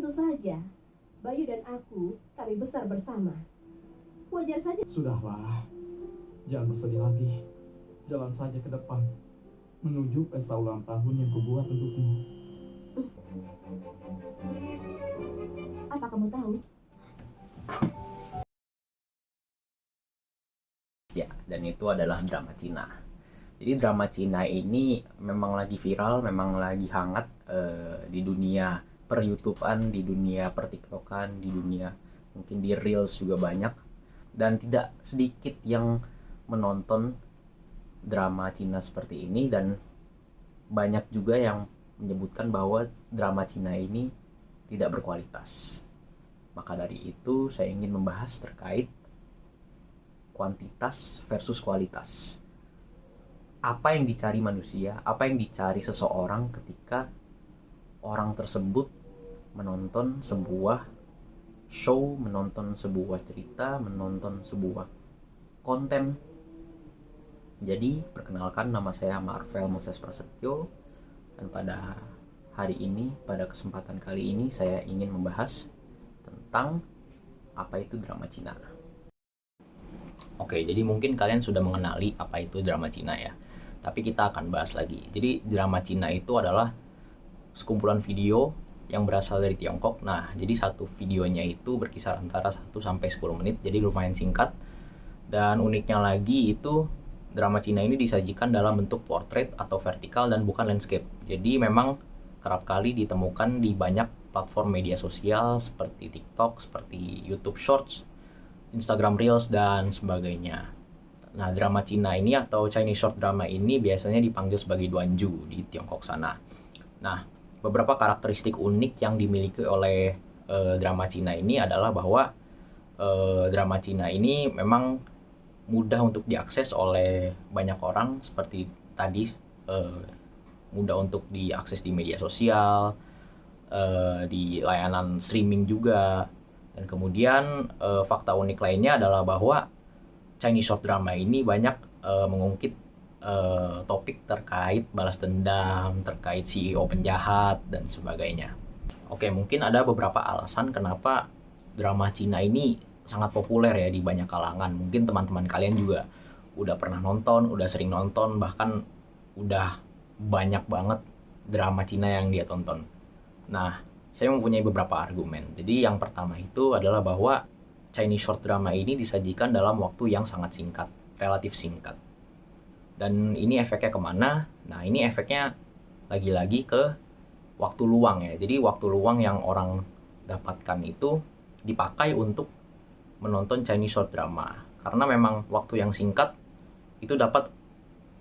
Tentu saja, Bayu dan aku, kami besar bersama. Wajar saja. Sudahlah, jangan bersedih lagi. Jalan saja ke depan, menuju pesta ulang tahun yang kubuat untukmu. Apa kamu tahu? Ya, dan itu adalah drama Cina. Jadi drama Cina ini memang lagi viral, memang lagi hangat di dunia per YouTubean, di dunia per TikTokan, di dunia mungkin di Reels juga banyak. Dan tidak sedikit yang menonton drama Cina seperti ini, dan banyak juga yang menyebutkan bahwa drama Cina ini tidak berkualitas. Maka dari itu saya ingin membahas terkait kuantitas versus kualitas. Apa yang dicari manusia, apa yang dicari seseorang ketika orang tersebut menonton sebuah show, menonton sebuah cerita, menonton sebuah konten. Jadi, perkenalkan, nama saya Marvel Moses Prasetyo, dan pada hari ini, pada kesempatan kali ini, saya ingin membahas tentang apa itu drama Cina. Oke, jadi mungkin kalian sudah mengenali apa itu drama Cina ya. Tapi kita akan bahas lagi. Jadi drama Cina itu adalah sekumpulan video yang berasal dari Tiongkok. Nah, jadi satu videonya itu berkisar antara 1 sampai 10 menit, jadi lumayan singkat. Dan uniknya lagi itu drama Cina ini disajikan dalam bentuk portrait atau vertikal dan bukan landscape. Jadi memang kerap kali ditemukan di banyak platform media sosial seperti TikTok, seperti YouTube Shorts, Instagram Reels, dan sebagainya. Nah, drama Cina ini atau Chinese short drama ini biasanya dipanggil sebagai Duanju di Tiongkok sana. Nah, beberapa karakteristik unik yang dimiliki oleh drama Cina ini adalah bahwa drama Cina ini memang mudah untuk diakses oleh banyak orang, seperti tadi mudah untuk diakses di media sosial, di layanan streaming juga. Dan kemudian fakta unik lainnya adalah bahwa Chinese short drama ini banyak mengungkit topik terkait balas dendam, terkait CEO penjahat, dan sebagainya. Oke, mungkin ada beberapa alasan kenapa drama Cina ini sangat populer ya di banyak kalangan. Mungkin teman-teman kalian juga udah pernah nonton, udah sering nonton, bahkan udah banyak banget drama Cina yang dia tonton. Nah, saya mempunyai beberapa argumen. Jadi yang pertama itu adalah bahwa Chinese short drama ini disajikan dalam waktu yang sangat singkat, relatif singkat. Dan ini efeknya kemana? Nah, ini efeknya lagi-lagi ke waktu luang ya. Jadi waktu luang yang orang dapatkan itu dipakai untuk menonton Chinese short drama. Karena memang waktu yang singkat itu dapat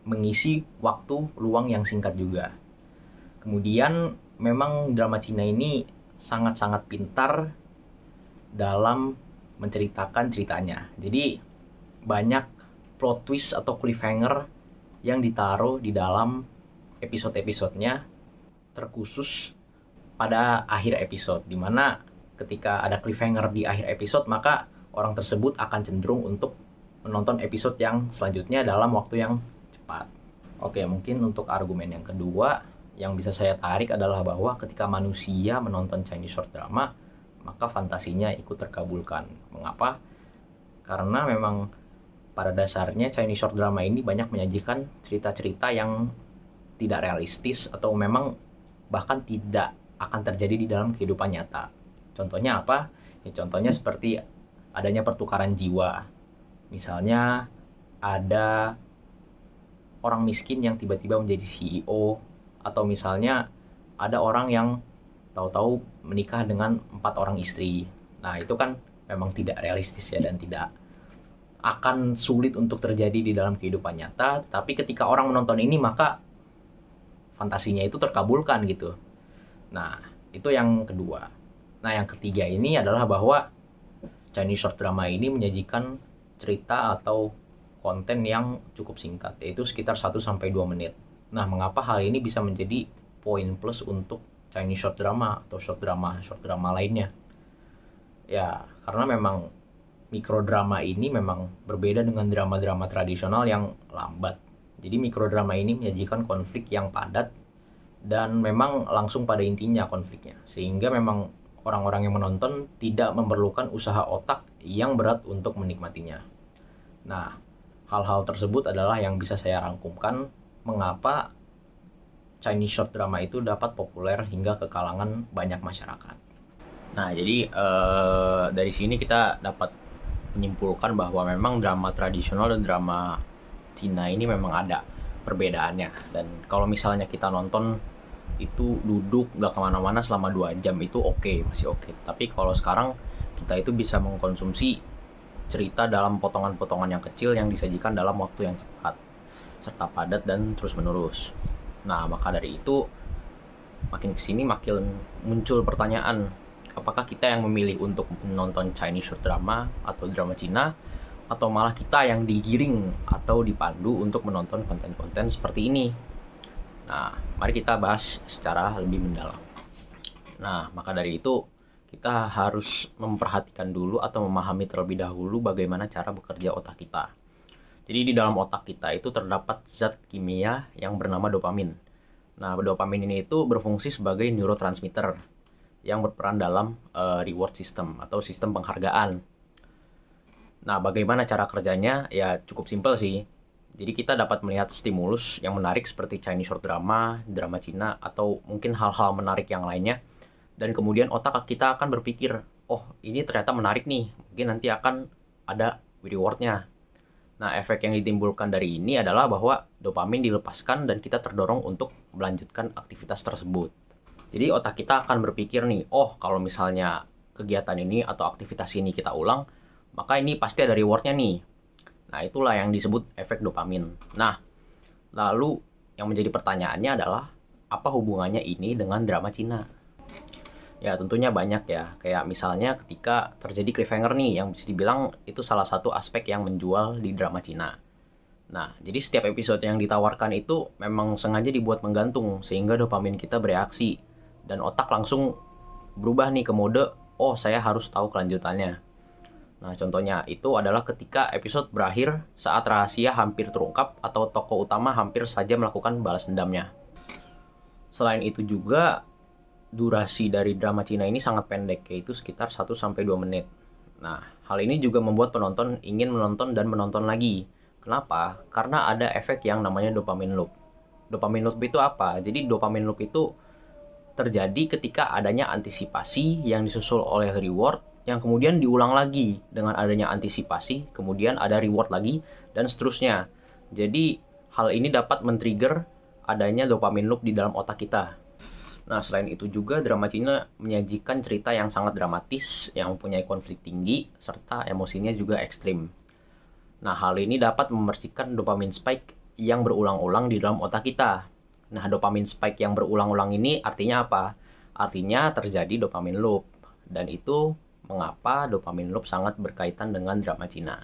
mengisi waktu luang yang singkat juga. Kemudian memang drama Cina ini sangat-sangat pintar dalam menceritakan ceritanya. Jadi banyak plot twist atau cliffhanger yang ditaruh di dalam episode-episodenya, terkhusus pada akhir episode, dimana ketika ada cliffhanger di akhir episode, maka orang tersebut akan cenderung untuk menonton episode yang selanjutnya dalam waktu yang cepat. Oke, mungkin untuk argumen yang kedua yang bisa saya tarik adalah bahwa ketika manusia menonton Chinese short drama, maka fantasinya ikut terkabulkan. Mengapa? Karena memang pada dasarnya Chinese short drama ini banyak menyajikan cerita-cerita yang tidak realistis atau memang bahkan tidak akan terjadi di dalam kehidupan nyata. Contohnya apa? Ya, contohnya seperti adanya pertukaran jiwa. Misalnya ada orang miskin yang tiba-tiba menjadi CEO, atau misalnya ada orang yang tahu-tahu menikah dengan 4 orang istri. Nah, itu kan memang tidak realistis ya, dan tidak akan sulit untuk terjadi di dalam kehidupan nyata. Tapi ketika orang menonton ini, maka fantasinya itu terkabulkan gitu. Nah, itu yang kedua. Nah, yang ketiga ini adalah bahwa Chinese short drama ini menyajikan cerita atau konten yang cukup singkat, yaitu sekitar 1-2 menit. Nah, mengapa hal ini bisa menjadi poin plus untuk Chinese short drama atau short drama lainnya? Ya, karena memang mikrodrama ini memang berbeda dengan drama-drama tradisional yang lambat. Jadi mikrodrama ini menyajikan konflik yang padat dan memang langsung pada intinya konfliknya. Sehingga memang orang-orang yang menonton tidak memerlukan usaha otak yang berat untuk menikmatinya. Nah, hal-hal tersebut adalah yang bisa saya rangkumkan mengapa Chinese short drama itu dapat populer hingga ke kalangan banyak masyarakat. Nah, jadi dari sini kita dapat menyimpulkan bahwa memang drama tradisional dan drama Cina ini memang ada perbedaannya. Dan kalau misalnya kita nonton itu duduk nggak kemana-mana selama 2 jam itu masih oke. Tapi kalau sekarang kita itu bisa mengkonsumsi cerita dalam potongan-potongan yang kecil yang disajikan dalam waktu yang cepat serta padat dan terus menerus. Nah, maka dari itu makin kesini makin muncul pertanyaan, apakah kita yang memilih untuk menonton Chinese short drama atau drama Cina, atau malah kita yang digiring atau dipandu untuk menonton konten-konten seperti ini. Nah, mari kita bahas secara lebih mendalam. Nah, maka dari itu kita harus memperhatikan dulu atau memahami terlebih dahulu bagaimana cara bekerja otak kita. Jadi di dalam otak kita itu terdapat zat kimia yang bernama dopamin. Nah, dopamin ini itu berfungsi sebagai neurotransmitter yang berperan dalam reward system atau sistem penghargaan. Nah, bagaimana cara kerjanya? Ya cukup simpel sih. Jadi kita dapat melihat stimulus yang menarik seperti Chinese short drama, drama Cina, atau mungkin hal-hal menarik yang lainnya. Dan kemudian otak kita akan berpikir, oh ini ternyata menarik nih, mungkin nanti akan ada rewardnya. Nah, efek yang ditimbulkan dari ini adalah bahwa dopamin dilepaskan dan kita terdorong untuk melanjutkan aktivitas tersebut. Jadi otak kita akan berpikir nih, oh kalau misalnya kegiatan ini atau aktivitas ini kita ulang, maka ini pasti ada rewardnya nih. Nah, itulah yang disebut efek dopamin. Nah, lalu yang menjadi pertanyaannya adalah, apa hubungannya ini dengan drama Cina? Ya, tentunya banyak ya. Kayak misalnya ketika terjadi cliffhanger nih, yang bisa dibilang itu salah satu aspek yang menjual di drama Cina. Nah, jadi setiap episode yang ditawarkan itu memang sengaja dibuat menggantung, sehingga dopamin kita bereaksi. Dan otak langsung berubah nih ke mode, oh saya harus tahu kelanjutannya. Nah, contohnya itu adalah ketika episode berakhir saat rahasia hampir terungkap atau tokoh utama hampir saja melakukan balas dendamnya. Selain itu juga, durasi dari drama Cina ini sangat pendek, yaitu sekitar 1-2 menit. Nah, hal ini juga membuat penonton ingin menonton dan menonton lagi. Kenapa? Karena ada efek yang namanya dopamine loop. Dopamine loop itu apa? Jadi dopamine loop itu terjadi ketika adanya antisipasi yang disusul oleh reward, yang kemudian diulang lagi dengan adanya antisipasi, kemudian ada reward lagi, dan seterusnya. Jadi, hal ini dapat men-trigger adanya dopamine loop di dalam otak kita. Nah, selain itu juga drama Cina menyajikan cerita yang sangat dramatis, yang mempunyai konflik tinggi, serta emosinya juga ekstrim. Nah, hal ini dapat memercikan dopamine spike yang berulang-ulang di dalam otak kita. Nah, dopamine spike yang berulang-ulang ini artinya apa? Artinya terjadi dopamine loop. Dan itu mengapa dopamine loop sangat berkaitan dengan drama Cina.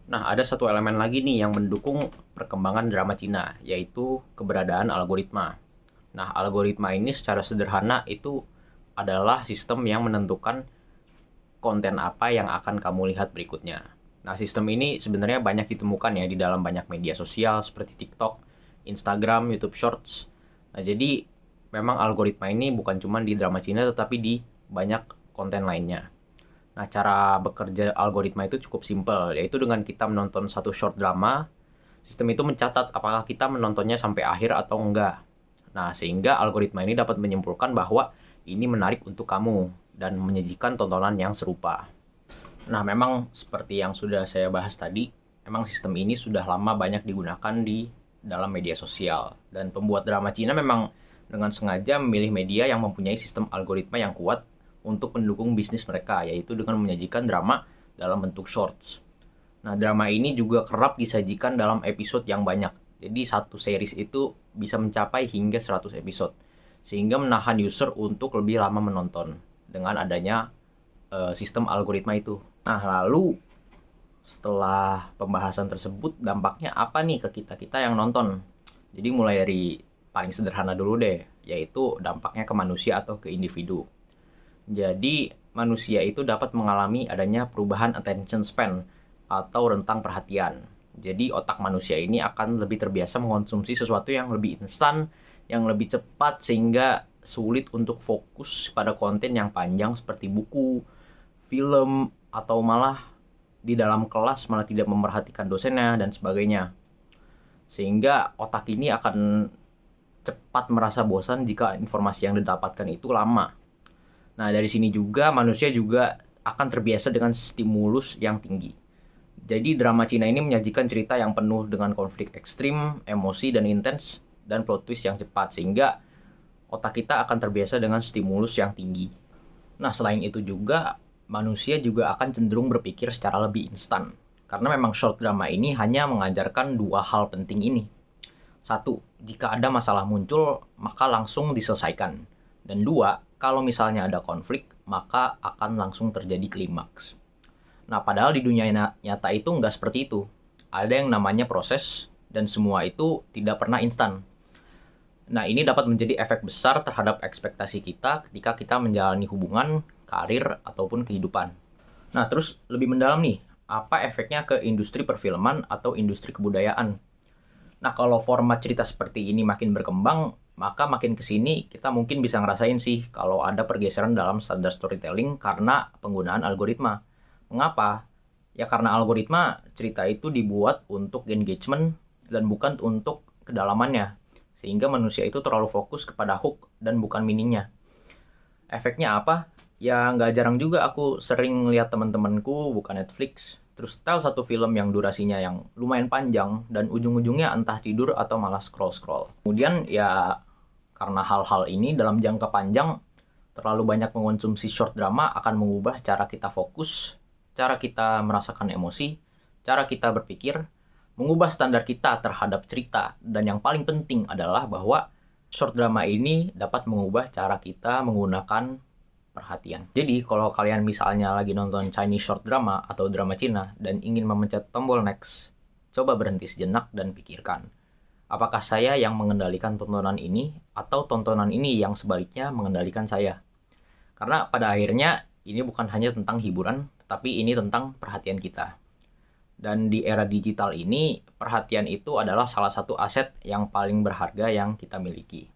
Nah, ada satu elemen lagi nih yang mendukung perkembangan drama Cina, yaitu keberadaan algoritma. Nah, algoritma ini secara sederhana itu adalah sistem yang menentukan konten apa yang akan kamu lihat berikutnya. Nah, sistem ini sebenarnya banyak ditemukan ya di dalam banyak media sosial seperti TikTok, Instagram, YouTube Shorts. Nah, jadi memang algoritma ini bukan cuma di drama Cina tetapi di banyak konten lainnya. Nah, cara bekerja algoritma itu cukup simpel, yaitu dengan kita menonton satu short drama, sistem itu mencatat apakah kita menontonnya sampai akhir atau enggak. Nah, sehingga algoritma ini dapat menyimpulkan bahwa ini menarik untuk kamu dan menyajikan tontonan yang serupa. Nah, memang seperti yang sudah saya bahas tadi, memang sistem ini sudah lama banyak digunakan di dalam media sosial. Dan pembuat drama Cina memang dengan sengaja memilih media yang mempunyai sistem algoritma yang kuat untuk mendukung bisnis mereka, yaitu dengan menyajikan drama dalam bentuk shorts. Nah, drama ini juga kerap disajikan dalam episode yang banyak. Jadi satu series itu bisa mencapai hingga 100 episode, sehingga menahan user untuk lebih lama menonton dengan adanya sistem algoritma itu. Nah, lalu setelah pembahasan tersebut, dampaknya apa nih ke kita-kita yang nonton? Jadi mulai dari paling sederhana dulu deh, yaitu dampaknya ke manusia atau ke individu. Jadi, manusia itu dapat mengalami adanya perubahan attention span atau rentang perhatian. Jadi, otak manusia ini akan lebih terbiasa mengonsumsi sesuatu yang lebih instan, yang lebih cepat, sehingga sulit untuk fokus pada konten yang panjang seperti buku, film, atau malah di dalam kelas malah tidak memerhatikan dosennya dan sebagainya. Sehingga otak ini akan cepat merasa bosan jika informasi yang didapatkan itu lama. Nah, dari sini juga manusia juga akan terbiasa dengan stimulus yang tinggi. Jadi drama Cina ini menyajikan cerita yang penuh dengan konflik ekstrim, emosi dan intens, dan plot twist yang cepat, sehingga otak kita akan terbiasa dengan stimulus yang tinggi. Nah, selain itu juga, manusia juga akan cenderung berpikir secara lebih instan. Karena memang short drama ini hanya mengajarkan dua hal penting ini. Satu, jika ada masalah muncul, maka langsung diselesaikan. Dan dua, kalau misalnya ada konflik, maka akan langsung terjadi klimaks. Nah, padahal di dunia nyata itu nggak seperti itu. Ada yang namanya proses, dan semua itu tidak pernah instan. Nah, ini dapat menjadi efek besar terhadap ekspektasi kita ketika kita menjalani hubungan, karir, ataupun kehidupan. Nah, terus lebih mendalam nih, apa efeknya ke industri perfilman atau industri kebudayaan? Nah, kalau format cerita seperti ini makin berkembang, maka makin kesini kita mungkin bisa ngerasain sih kalau ada pergeseran dalam standar storytelling karena penggunaan algoritma. Mengapa? Ya karena algoritma cerita itu dibuat untuk engagement dan bukan untuk kedalamannya. Sehingga manusia itu terlalu fokus kepada hook dan bukan meaningnya. Efeknya apa? Ya nggak jarang juga aku sering lihat teman-temanku buka Netflix, terus setel satu film yang durasinya yang lumayan panjang dan ujung-ujungnya entah tidur atau malah scroll-scroll. Kemudian ya karena hal-hal ini dalam jangka panjang terlalu banyak mengonsumsi short drama akan mengubah cara kita fokus, cara kita merasakan emosi, cara kita berpikir, mengubah standar kita terhadap cerita, dan yang paling penting adalah bahwa short drama ini dapat mengubah cara kita menggunakan perhatian. Jadi kalau kalian misalnya lagi nonton Chinese short drama atau drama Cina dan ingin memencet tombol next, coba berhenti sejenak dan pikirkan, apakah saya yang mengendalikan tontonan ini atau tontonan ini yang sebaliknya mengendalikan saya? Karena pada akhirnya ini bukan hanya tentang hiburan, tetapi ini tentang perhatian kita. Dan di era digital ini, perhatian itu adalah salah satu aset yang paling berharga yang kita miliki.